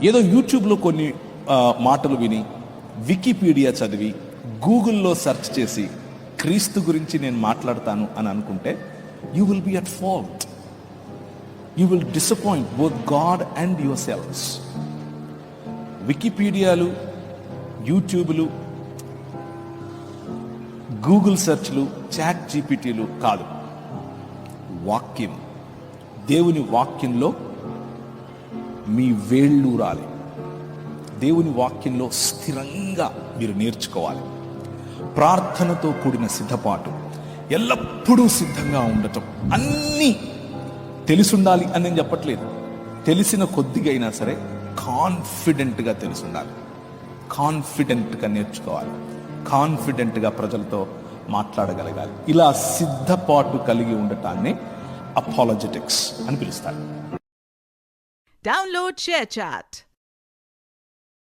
ఏదో యూట్యూబ్లో కొన్ని మాటలు విని, వికీపీడియా చదివి, గూగుల్లో సెర్చ్ చేసి క్రీస్తు గురించి నేను మాట్లాడతాను అని అనుకుంటే you will be at fault. You will disappoint both God and yourselves. వికీపీడియాలు, యూట్యూబ్లు, గూగుల్ సెర్చ్లు, చాట్ జీపీటీలు కాదు, వాక్యం, దేవుని వాక్యంలో మీ వేళ్ళు రాలి. దేవుని వాక్యంలో స్థిరంగా మీరు నేర్చుకోవాలి. ప్రార్థనతో కూడిన సిద్ధపాటు, ఎల్లప్పుడూ సిద్ధంగా ఉండటం. అన్నీ తెలిసుండాలి అని నేను చెప్పట్లేదు, తెలిసిన కొద్దిగా అయినా సరే కాన్ఫిడెంట్గా తెలిసుండాలి, కాన్ఫిడెంట్గా నేర్చుకోవాలి, కాన్ఫిడెంట్గా ప్రజలతో మాట్లాడగలగాలి. ఇలా సిద్ధపాటు కలిగి ఉండటాన్ని అపాలజెటిక్స్ అని పిలుస్తారు. Download ShareChat.